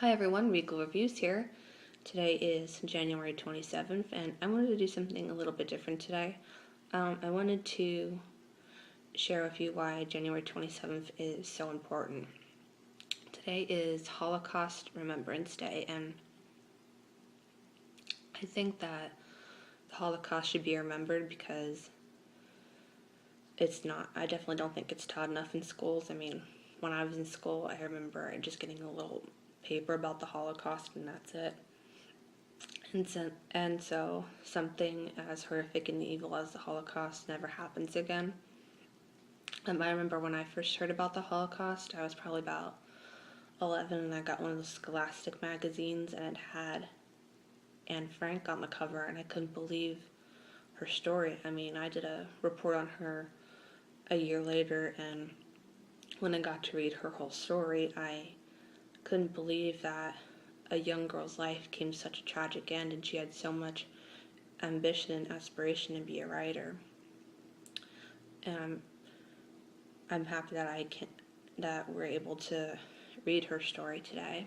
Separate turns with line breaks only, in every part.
Hi everyone, Weekly Reviews here. Today is January 27th, and I wanted to do something a little bit different today. I wanted to share with you why January 27th is so important. Today is Holocaust Remembrance Day, and I think that the Holocaust should be remembered because I definitely don't think it's taught enough in schools. I mean, when I was in school, I remember just getting a little paper about the Holocaust and that's it. And so something as horrific and evil as the Holocaust never happens again. I remember when I first heard about the Holocaust, I was probably about 11, and I got one of the Scholastic magazines, and it had Anne Frank on the cover, and I couldn't believe her story. I mean, I did a report on her a year later, and when I got to read her whole story, I couldn't believe that a young girl's life came to such a tragic end, and she had so much ambition and aspiration to be a writer. And I'm happy that we're able to read her story today.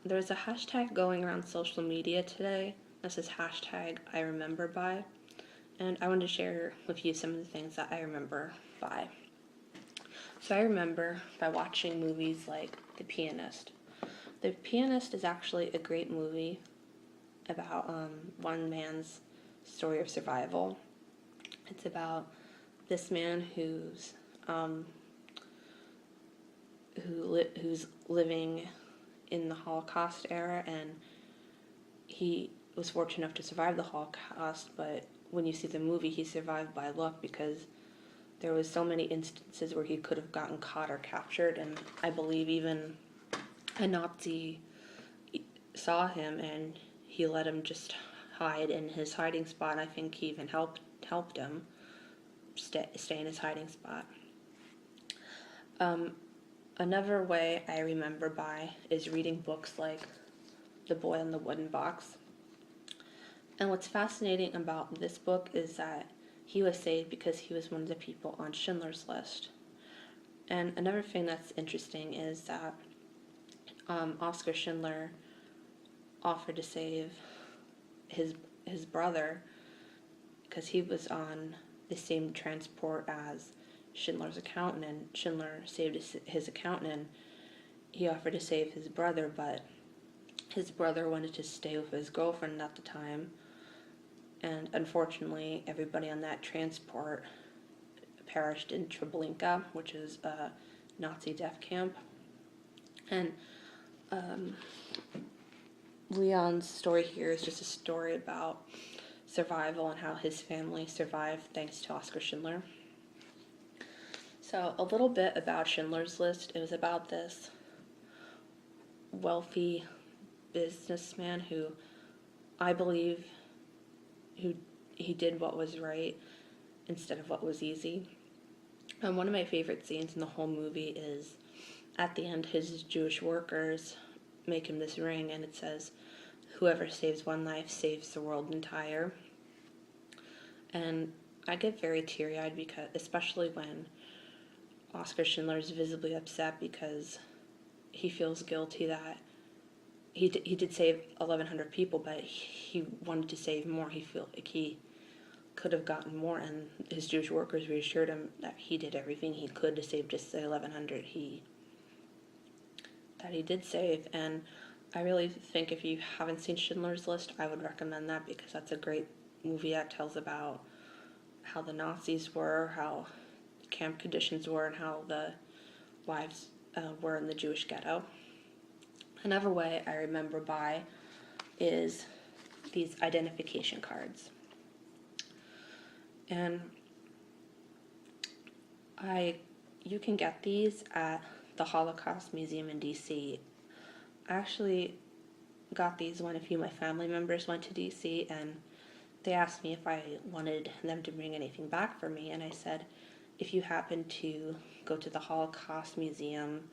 There's a hashtag going around social media today. This is hashtag I remember by, and I wanted to share with you some of the things that I remember by. So I remember by watching movies like The Pianist. The Pianist is actually a great movie about one man's story of survival. It's about this man who's living in the Holocaust era, and he was fortunate enough to survive the Holocaust, but when you see the movie, he survived by luck because there was so many instances where he could have gotten caught or captured, and I believe even a Nazi saw him and he let him just hide in his hiding spot. I think he even helped him stay in his hiding spot. Another way I remember by is reading books like The Boy in the Wooden Box. And what's fascinating about this book is that he was saved because he was one of the people on Schindler's List. And another thing that's interesting is that Oskar Schindler offered to save his brother because he was on the same transport as Schindler's accountant, and Schindler saved his accountant, and he offered to save his brother, but his brother wanted to stay with his girlfriend at the time, and unfortunately everybody on that transport perished in Treblinka, which is a Nazi death camp. And Leon's story here is just a story about survival and how his family survived thanks to Oskar Schindler. So a little bit about Schindler's List. It was about this wealthy businessman who I believe he did what was right instead of what was easy. And one of my favorite scenes in the whole movie is at the end, his Jewish workers make him this ring, and it says, "Whoever saves one life saves the world entire." And I get very teary-eyed because, especially when Oskar Schindler is visibly upset because he feels guilty that he did save 1,100 people, but he wanted to save more. He felt like he could have gotten more, and his Jewish workers reassured him that he did everything he could to save just the 1,100 that he did save. And I really think if you haven't seen Schindler's List, I would recommend that because that's a great movie that tells about how the Nazis were, how camp conditions were, and how the lives were in the Jewish ghetto. Another way I remember by is these identification cards. And you can get these at the Holocaust Museum in DC. I actually got these when a few of my family members went to DC, and they asked me if I wanted them to bring anything back for me, and I said, if you happen to go to the Holocaust Museum,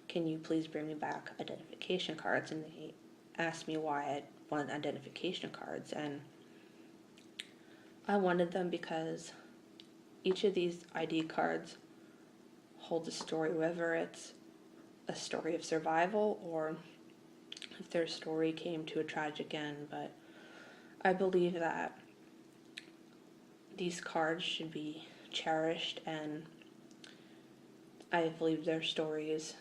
can you please bring me back identification cards? And they asked me why I wanted identification cards, and I wanted them because each of these ID cards holds a story, whether it's a story of survival or if their story came to a tragic end, but I believe that these cards should be cherished, and I believe their stories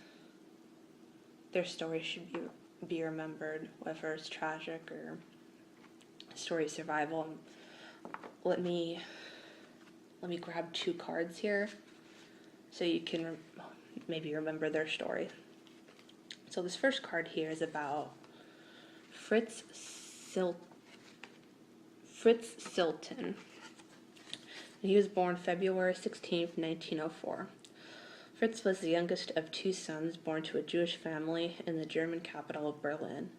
should be remembered, whether it's tragic or a story of survival. Let me grab 2 cards here so you can maybe remember their story. So this first card here is about Fritz Silton. He was born February 16th, 1904. Fritz was the youngest of 2 sons born to a Jewish family in the German capital of Berlin.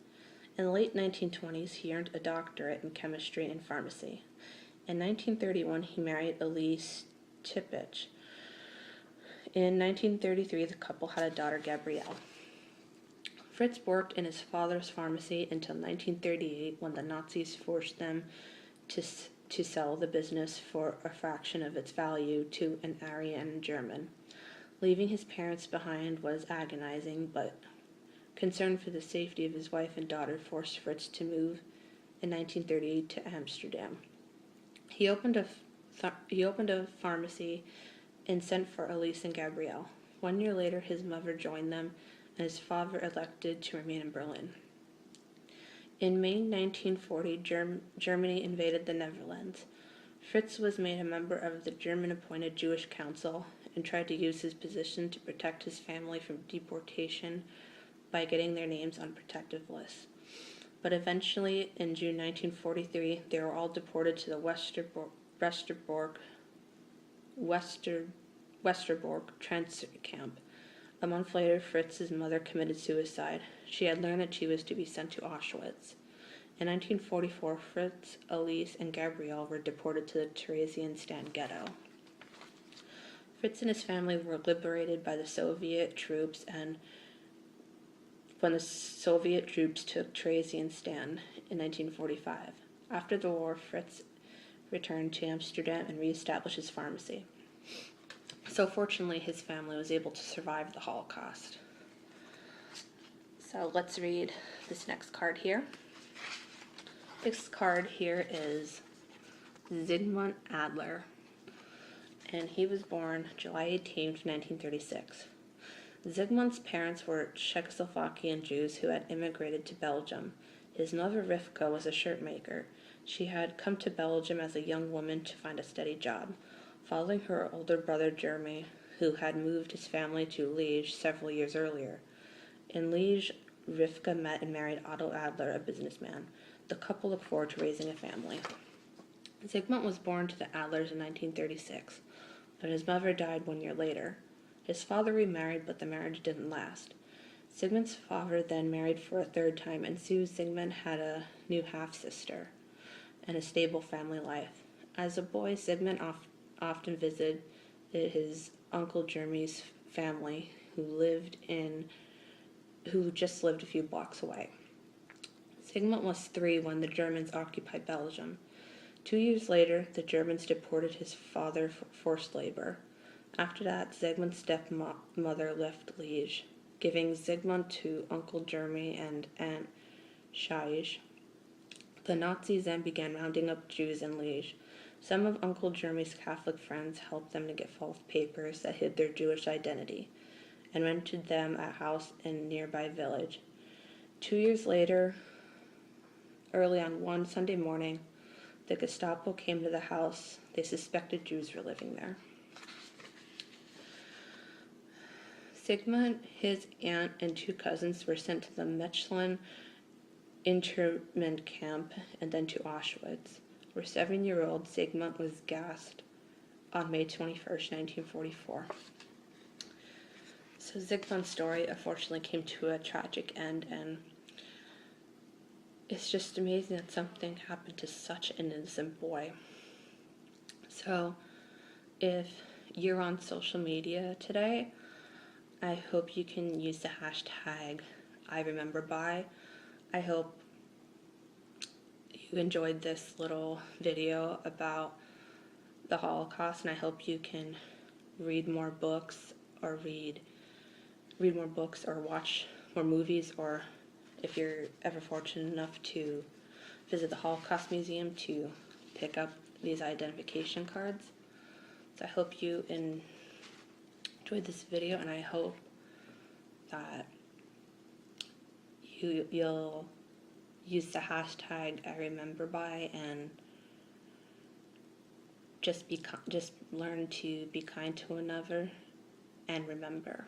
In the late 1920s, he earned a doctorate in chemistry and pharmacy. In 1931, he married Elise Tippich. In 1933, the couple had a daughter, Gabrielle. Fritz worked in his father's pharmacy until 1938, when the Nazis forced them to sell the business for a fraction of its value to an Aryan German. Leaving his parents behind was agonizing, but concern for the safety of his wife and daughter forced Fritz to move in 1938 to Amsterdam. He opened a pharmacy and sent for Elise and Gabrielle. 1 year later, his mother joined them, and his father elected to remain in Berlin. In May 1940, Germany invaded the Netherlands. Fritz was made a member of the German-appointed Jewish Council and tried to use his position to protect his family from deportation by getting their names on protective lists. But eventually, in June 1943, they were all deported to the Westerbork transfer camp. A month later, Fritz's mother committed suicide. She had learned that she was to be sent to Auschwitz. In 1944, Fritz, Elise, and Gabrielle were deported to the Theresienstadt ghetto. Fritz and his family were liberated by the Soviet troops, and when the Soviet troops took Theresienstadt in 1945. After the war, Fritz returned to Amsterdam and reestablished his pharmacy. So fortunately, his family was able to survive the Holocaust. So let's read this next card here. This card here is Zygmunt Adler, and he was born July 18th, 1936. Zygmunt's parents were Czechoslovakian Jews who had immigrated to Belgium. His mother, Rivka, was a shirt maker. She had come to Belgium as a young woman to find a steady job, following her older brother, Jeremy, who had moved his family to Liège several years earlier. In Liège, Rivka met and married Otto Adler, a businessman. The couple looked forward to raising a family. Zygmunt was born to the Adlers in 1936, but his mother died 1 year later. His father remarried, but the marriage didn't last. Zygmunt's father then married for a 3rd time, and soon Zygmunt had a new half-sister and a stable family life. As a boy, Zygmunt often visited his uncle Jeremy's family, who just lived a few blocks away. Zygmunt was 3 when the Germans occupied Belgium. 2 years later, the Germans deported his father for forced labor. After that, Zygmunt's stepmother left Liège, giving Zygmunt to Uncle Jeremy and Aunt Shaish. The Nazis then began rounding up Jews in Liège. Some of Uncle Jeremy's Catholic friends helped them to get false papers that hid their Jewish identity, and rented them a house in a nearby village. 2 years later, early on one Sunday morning, the Gestapo came to the house. They suspected Jews were living there. Zygmunt, his aunt, and 2 cousins were sent to the Mechlin internment camp and then to Auschwitz, where 7-year-old Zygmunt was gassed on May 21st, 1944. So Zygmunt's story unfortunately came to a tragic end, and it's just amazing that something happened to such an innocent boy. So if you're on social media today, I hope you can use the hashtag #IRememberBy. I hope you enjoyed this little video about the Holocaust, and I hope you can read more books or read read more books or watch more movies, or if you're ever fortunate enough to visit the Holocaust Museum, to pick up these identification cards. So I hope you enjoyed this video, and I hope that you'll use the hashtag #IRememberBy and just learn to be kind to one another and remember.